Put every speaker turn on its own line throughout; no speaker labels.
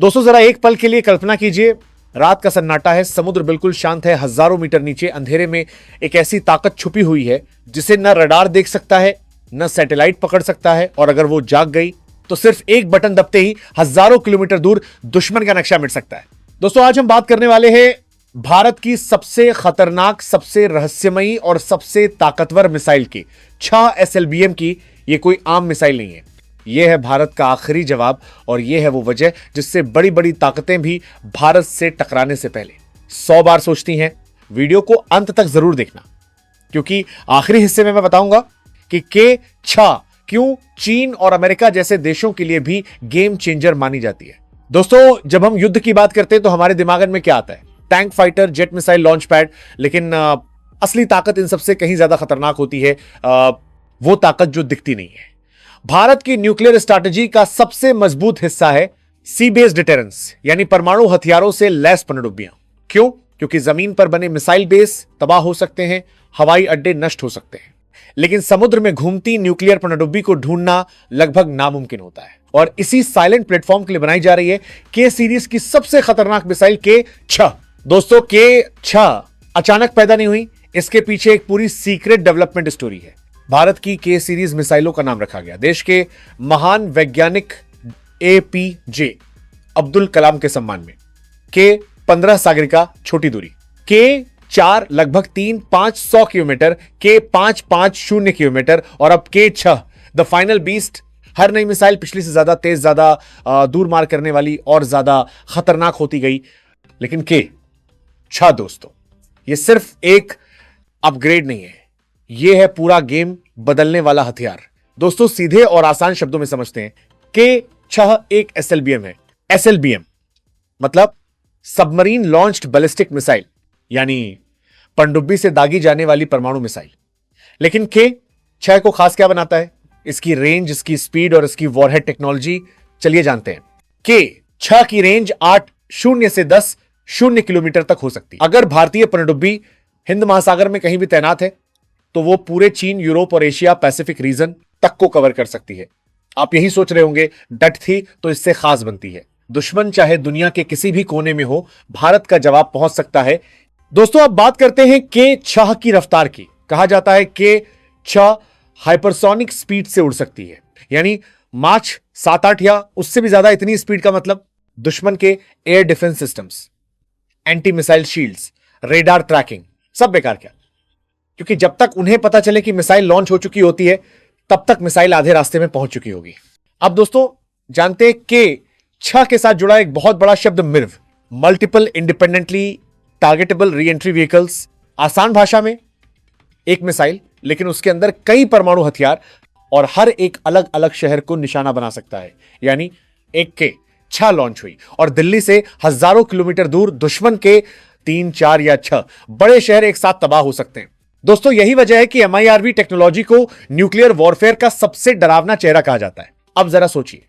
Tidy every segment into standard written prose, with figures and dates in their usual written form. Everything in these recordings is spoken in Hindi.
दोस्तों जरा एक पल के लिए कल्पना कीजिए, रात का सन्नाटा है, समुद्र बिल्कुल शांत है, हजारों मीटर नीचे अंधेरे में एक ऐसी ताकत छुपी हुई है जिसे न रडार देख सकता है, न सैटेलाइट पकड़ सकता है, और अगर वो जाग गई तो सिर्फ एक बटन दबते ही हजारों किलोमीटर दूर दुश्मन का नक्शा मिट सकता है। दोस्तों आज हम बात करने वाले हैं भारत की सबसे खतरनाक, सबसे रहस्यमयी और सबसे ताकतवर मिसाइल की, 6 SLBM की। यह कोई आम मिसाइल नहीं है, यह है भारत का आखिरी जवाब, और यह है वो वजह जिससे बड़ी बड़ी ताकतें भी भारत से टकराने से पहले 100 बार सोचती हैं। वीडियो को अंत तक जरूर देखना, क्योंकि आखिरी हिस्से में मैं बताऊंगा कि K-6 क्यों चीन और अमेरिका जैसे देशों के लिए भी गेम चेंजर मानी जाती है। दोस्तों जब हम युद्ध की बात करते हैं तो हमारे दिमाग में क्या आता है? Tank, fighter, jet missile, launch pad. लेकिन असली ताकत इन सबसे कहीं ज्यादा खतरनाक होती है, वो ताकत जो दिखती नहीं है। भारत की न्यूक्लियर स्ट्रैटेजी का सबसे मजबूत हिस्सा है सी बेस्ड डिटेरेंस, यानी परमाणु हथियारों से लैस पनडुब्बियां। क्यों? क्योंकि जमीन पर बने मिसाइल बेस तबाह हो सकते हैं, हवाई अड्डे नष्ट हो सकते हैं, लेकिन समुद्र में घूमती न्यूक्लियर पनडुब्बी को ढूंढना लगभग नामुमकिन होता है। और इसी साइलेंट प्लेटफॉर्म के लिए बनाई जा रही है के सीरीज की सबसे खतरनाक मिसाइल K-6। दोस्तों K-6 अचानक पैदा नहीं हुई, इसके पीछे एक पूरी सीक्रेट डेवलपमेंट स्टोरी है। भारत की के सीरीज मिसाइलों का नाम रखा गया देश के महान वैज्ञानिक APJ अब्दुल कलाम के सम्मान में। K-15 सागरिका छोटी दूरी, K-4 लगभग 3-500 किलोमीटर, K-550 किलोमीटर, और अब K-6 द फाइनल बीस्ट। हर नई मिसाइल पिछली से ज्यादा तेज, ज्यादा दूर मार करने वाली और ज्यादा खतरनाक होती गई। लेकिन K-6 दोस्तों यह सिर्फ एक अपग्रेड नहीं है, यह है पूरा गेम बदलने वाला हथियार। दोस्तों सीधे और आसान शब्दों में समझते हैं, K-6 एक SLBM है। SLBM मतलब सबमरीन लॉन्च्ड बैलिस्टिक मिसाइल, यानी पनडुब्बी से दागी जाने वाली परमाणु मिसाइल। लेकिन K-6 को खास क्या बनाता है? इसकी रेंज, इसकी स्पीड और इसकी वॉरहेड टेक्नोलॉजी। चलिए जानते हैं। K-6 की रेंज 8 शून्य से 10 शून्य किलोमीटर तक हो सकती है। अगर भारतीय पनडुब्बी हिंद महासागर में कहीं भी तैनात है तो वो पूरे चीन, यूरोप और एशिया पैसिफिक रीजन तक को कवर कर सकती है। आप यही सोच रहे होंगे, डट थी तो इससे खास बनती है। दुश्मन चाहे दुनिया के किसी भी कोने में हो, भारत का जवाब पहुंच सकता है। दोस्तों अब बात करते हैं K-6 की रफ्तार की। कहा जाता है K-6 हाइपरसोनिक स्पीड से उड़ सकती है, यानी मार्च 7-8 या उससे भी ज्यादा। इतनी स्पीड का मतलब दुश्मन के air defence systems, anti missile shields, radar tracking सब बेकार क्या, क्योंकि जब तक उन्हें पता चले कि मिसाइल लॉन्च हो चुकी होती है तब तक मिसाइल आधे रास्ते में पहुंच चुकी होगी। अब दोस्तों जानते हैं K-6 के साथ जुड़ा एक बहुत बड़ा शब्द MIRV, multiple independently targetable re entry vehicles. आसान भाषा में एक मिसाइल, लेकिन उसके अंदर कई परमाणु हथियार, और हर एक अलग अलग शहर को निशाना बना सकता है। यानी एक K-6 लॉन्च हुई और दिल्ली से हजारों किलोमीटर दूर दुश्मन के 3, 4 या 6 बड़े शहर एक साथ तबाह हो सकते हैं। दोस्तों यही वजह है कि MIRV टेक्नोलॉजी को न्यूक्लियर वॉरफेयर का सबसे डरावना चेहरा कहा जाता है। अब जरा सोचिए,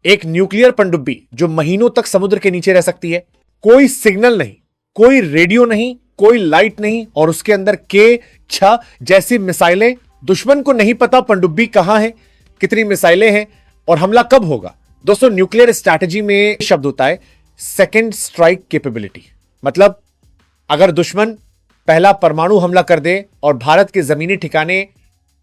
एक न्यूक्लियर पनडुब्बी जो महीनों तक समुद्र के नीचे रह सकती है, कोई सिग्नल नहीं, कोई रेडियो नहीं, कोई लाइट नहीं, और उसके अंदर K-6 जैसी मिसाइलें। दुश्मन को नहीं पता पनडुब्बी कहां है, कितनी मिसाइलें हैं और हमला कब होगा। दोस्तों न्यूक्लियर स्ट्रैटेजी में शब्द होता है सेकेंड स्ट्राइक कैपेबिलिटी। मतलब अगर दुश्मन पहला परमाणु हमला कर दे और भारत के जमीनी ठिकाने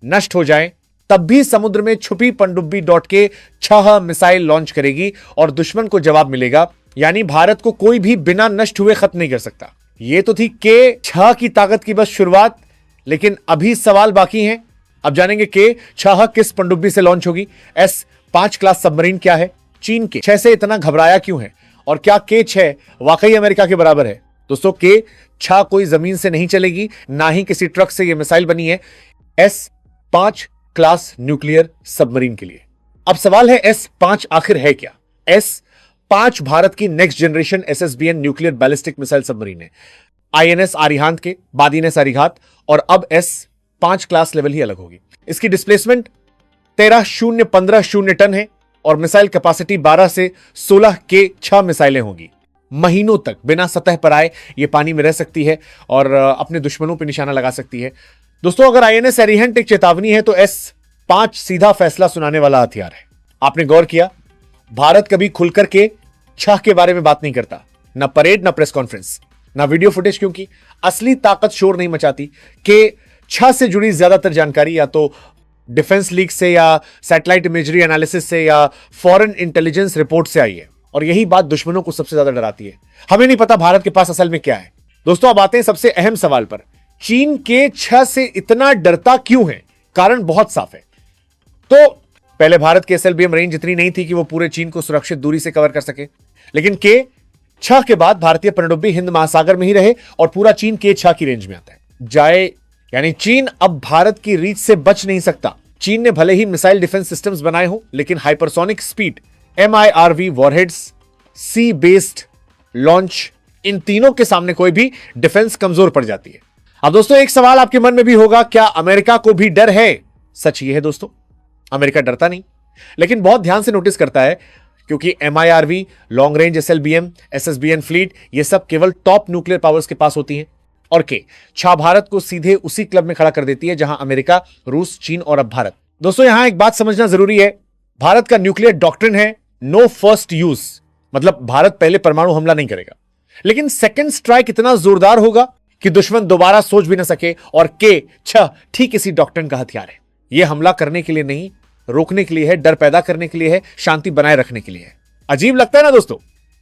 नष्ट हो जाएं, तब भी समुद्र में छुपी पनडुब्बी K-6 मिसाइल लॉन्च करेगी और दुश्मन को जवाब मिलेगा। यानी भारत को कोई भी बिना नष्ट हुए खत्म नहीं कर सकता। यह तो थी K-6 की ताकत की बस शुरुआत, लेकिन अभी सवाल बाकी हैं। अब जानेंगे K-6 किस पनडुब्बी से लॉन्च होगी, S-5 क्लास सबमरीन क्या है, चीन के K-6 से इतना घबराया क्यों है, और क्या K-6 वाकई अमेरिका के बराबर है। दोस्तों K-6 कोई जमीन से नहीं चलेगी, ना ही किसी ट्रक से यह मिसाइल बनी है S-5 क्लास न्यूक्लियर सबमरीन के लिए। अब सवाल है S-5 आखिर है क्या? S-5 भारत की next generation SSBN nuclear ballistic missile submarine है। INS आरिहांत के बाद INS अरिहंत, और अब S-5 क्लास लेवल ही अलग होगी। इसकी डिस्प्लेसमेंट 13,015 टन है और मिसाइल कैपेसिटी 12 से 16 K-6 मिसाइलें होंगी। महीनों तक बिना सतह पर आए ये पानी में रह सकती है और अपने दुश्मनों पर निशाना लगा सकती है। दोस्तों अगर INS अरिहंत एक चेतावनी है तो S-5 सीधा फैसला सुनाने वाला हथियार है। आपने गौर किया, भारत कभी खुलकर के छह के बारे में बात नहीं करता, ना परेड, ना प्रेस कॉन्फ्रेंस, ना वीडियो फुटेज, क्योंकि असली ताकत शोर नहीं मचाती कि छह से जुड़ी ज्यादातर जानकारी या तो डिफेंस लीक से या सैटेलाइट इमेजरी एनालिसिस से या फॉरेन इंटेलिजेंस रिपोर्ट से आई है। और यही बात दुश्मनों को सबसे ज्यादा डराती है। हमें नहीं पता भारत के पास असल में क्या है। दोस्तों, अब आते हैं सबसे अहम सवाल पर। चीन के छह से इतना डरता क्यों है? कारण बहुत साफ है। तो पहले भारत की एसएलबीएम रेंज इतनी नहीं थी कि वो पूरे चीन को सुरक्षित दूरी से कवर कर सके, लेकिन के छह के बाद भारतीय पनडुब्बी हिंद महासागर में ही रहे और पूरा चीन के छह की रेंज में आता है। जाए यानी चीन अब भारत की रीच से बच नहीं सकता। चीन ने भले ही मिसाइल डिफेंस सिस्टम्स बनाए हो, लेकिन हाइपरसोनिक स्पीड, MIRV वॉरहेड्स, सी बेस्ड लॉन्च, इन तीनों के सामने कोई भी डिफेंस कमजोर पड़ जाती है। अब दोस्तों, एक सवाल आपके मन में भी होगा, क्या अमेरिका को भी डर है? सच ये है दोस्तों, अमेरिका डरता नहीं, लेकिन बहुत ध्यान से नोटिस करता है, क्योंकि MIRV, long range SLBM, SSBN fleet, ये सब केवल टॉप न्यूक्लियर पावर्स के पास होती हैं। और के छह भारत को सीधे उसी क्लब में खड़ा कर देती है जहां अमेरिका, रूस, चीन और अब भारत। दोस्तों, यहां एक बात समझना जरूरी है। भारत का न्यूक्लियर डॉक्ट्रिन है नो फर्स्ट यूज, मतलब भारत पहले परमाणु हमला नहीं करेगा, लेकिन सेकंड स्ट्राइक इतना जोरदार होगा कि दुश्मन दोबारा सोच भी ना सके। और के छह ठीक इसी डॉक्ट्रिन का हथियार है। यह हमला करने के लिए नहीं, रोकने के लिए है, डर पैदा करने के लिए है, शांति बनाए रखने के लिए है। अजीब लगता है ना दोस्तों?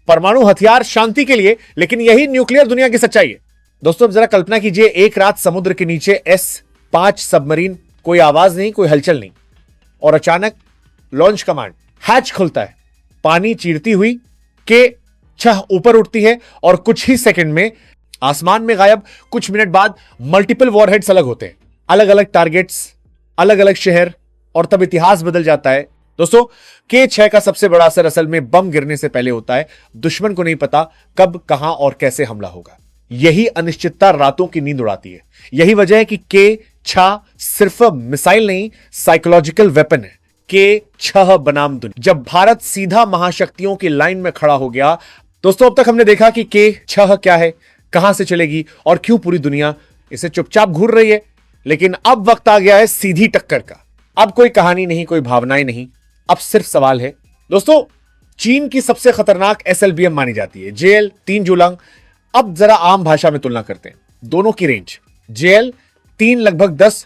परमाणु हथियार शांति के लिए, लेकिन यही न्यूक्लियर दुनिया की सच्चाई है। दोस्तों, अब जरा कल्पना कीजिए, एक रात समुद्र के नीचे S-5 सबमरीन, कोई आवाज नहीं, कोई हलचल नहीं, और अचानक लॉन्च कमांड, हैच खुलता है, पानी चीरती हुई के छह ऊपर उठती है और कुछ ही सेकंड में आसमान में गायब। कुछ मिनट बाद मल्टीपल वॉरहेड्स अलग होते हैं, अलग अलग टारगेट्स, अलग अलग शहर, और तब इतिहास बदल जाता है। दोस्तों, के छह का सबसे बड़ा असर असल में बम गिरने से पहले होता है। दुश्मन को नहीं पता कब, कहां और कैसे हमला होगा। यही अनिश्चितता रातों की नींद उड़ाती है। यही वजह है कि के छह सिर्फ मिसाइल नहीं, साइकोलॉजिकल वेपन है। के छह बनाम दुनिया। जब भारत सीधा महाशक्तियों की लाइन में खड़ा हो गया, दोस्तों, अब तक हमने देखा कि के छह क्या है, कहां से चलेगी और क्यों पूरी दुनिया इसे चुपचाप घूर रही है। लेकिन अब वक्त आ गया है सीधी टक्कर का। अब कोई कहानी नहीं, कोई भावनाएं नहीं, अब सिर्फ सवाल है। दोस्तों, चीन की सबसे खतरनाक SLBM मानी जाती है JL 3 जूलांग। अब जरा आम भाषा में तुलना करते हैं दोनों की रेंज। JL 3 लगभग 10,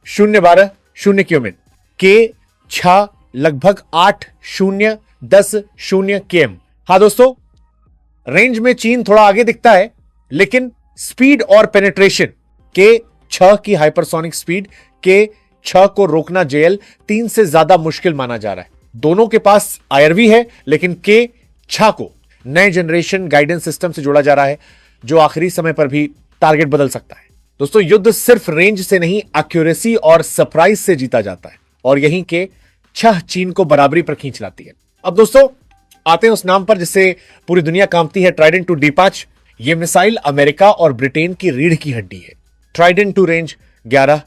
0-12, 0 किलोमीटर, के 6 लगभग 8, 0, 10, 0 km। हाँ दोस्तों, रेंज में चीन थोड़ा आगे दिखता है, लेकिन स्पीड और पेनिट्रेशन, के 6 की हाइपरसोनिक स्पीड, के 6 को रोकना JL 3 से ज्यादा मुश्किल माना जा रहा है। दोनों के पास IRV है, लेकिन के 6 को नए जनरेशन गाइडेंस सिस्टम से जोड़ा जा रहा है, जो आखिरी समय पर भी टारगेट बदल सकता है। दोस्तों, युद्ध सिर्फ रेंज से नहीं, एक्यूरेसी और सरप्राइज से जीता जाता है, और यहीं के 6 चीन को बराबरी पर खींच लाती है। अब दोस्तों, आते हैं उस नाम पर जिससे पूरी दुनिया कांपती है, ट्राइडेंट 2 D5। यह मिसाइल अमेरिका और ब्रिटेन की रीढ़ की हड्डी है। Trident 2 range 11,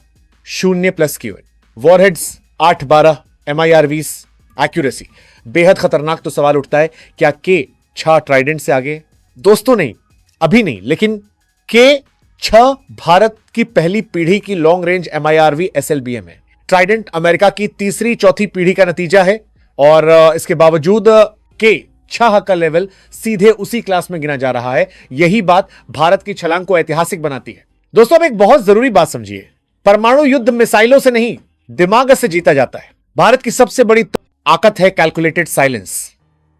0+ QN, warheads 8-12, MIRVs, accuracy बेहद खतरनाक। तो सवाल उठता है, क्या के 6 ट्राइडेंट से आगे? दोस्तों नहीं, अभी नहीं, लेकिन के 6 भारत की पहली पीढ़ी की लॉन्ग रेंज MIRV SLBM है। ट्राइडेंट अमेरिका की तीसरी चौथी पीढ़ी का नतीजा है, और इसके बावजूद के 6 का लेवल सीधे उसी क्लास में गिना जा रहा है। यही बात भारत की छलांग को ऐतिहासिक बनाती है। दोस्तों, अब एक बहुत जरूरी बात समझिए, परमाणु युद्ध मिसाइलों से नहीं, दिमाग से जीता जाता है। भारत की सबसे बड़ी ताकत है कैलकुलेटेड साइलेंस।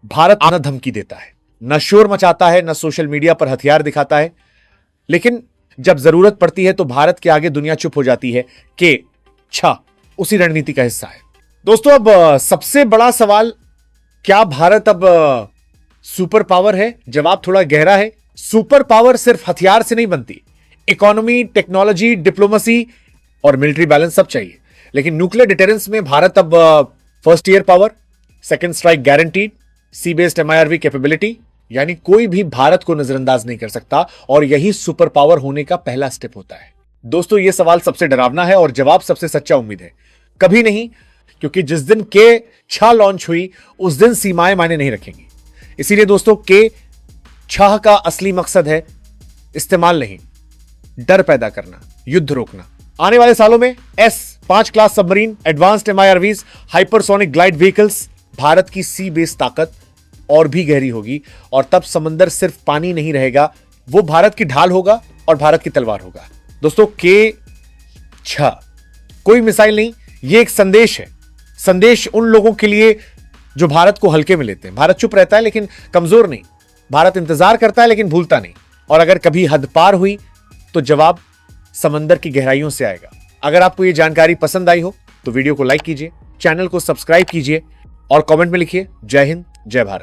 भारत न धमकी देता है, न शोर मचाता है, न सोशल मीडिया पर हथियार दिखाता है, लेकिन जब जरूरत पड़ती है तो भारत के आगे दुनिया चुप हो जाती है। के 6 उसी रणनीति का हिस्सा है। दोस्तों, अब सबसे बड़ा सवाल, क्या भारत अब सुपर पावर है? जवाब थोड़ा गहरा है। सुपर पावर सिर्फ हथियार से नहीं बनती, इकोनॉमी, टेक्नोलॉजी, डिप्लोमेसी और मिलिट्री बैलेंस सब चाहिए। लेकिन न्यूक्लियर डिटेरेंस में भारत अब first year power, second strike guaranteed, sea based MIRV capability, यानी कोई भी भारत को नजरअंदाज नहीं कर सकता, और यही सुपर पावर होने का पहला स्टेप होता है। दोस्तों, यह सवाल सबसे डरावना है और जवाब सबसे सच्चा उम्मीद है। कभी नहीं, क्योंकि जिस दिन के 6 लॉन्च हुई उस दिन सीमाएं मायने नहीं रखेंगी। इसीलिए दोस्तों, के 6 का असली मकसद है इस्तेमाल नहीं, डर पैदा करना, युद्ध रोकना। आने वाले सालों में S-5 class submarine, advanced MIRVs, hypersonic glide vehicles, Bharat की सी बेस ताकत और भी गहरी होगी और तब समंदर सिर्फ पानी नहीं रहेगा, वो भारत की ढाल होगा और भारत की तलवार होगा। दोस्तों, K6 कोई मिसाइल नहीं, ये एक संदेश है। संदेश उन लोगों के लिए जो भारत को हल्के में लेते हैं। भारत चुप रहता है लेकिन कमजोर नहीं, भारत इंतजार करता है लेकिन भूलता नहीं। और अगर कभी हद पार हुई तो जवाब समंदर की गहराइयों से आएगा। अगर आपको ये जानकारी पसंद आई हो तो वीडियो को लाइक कीजिए, चैनल को सब्सक्राइब कीजिए और कमेंट में लिखिए जय हिंद, जय भारत।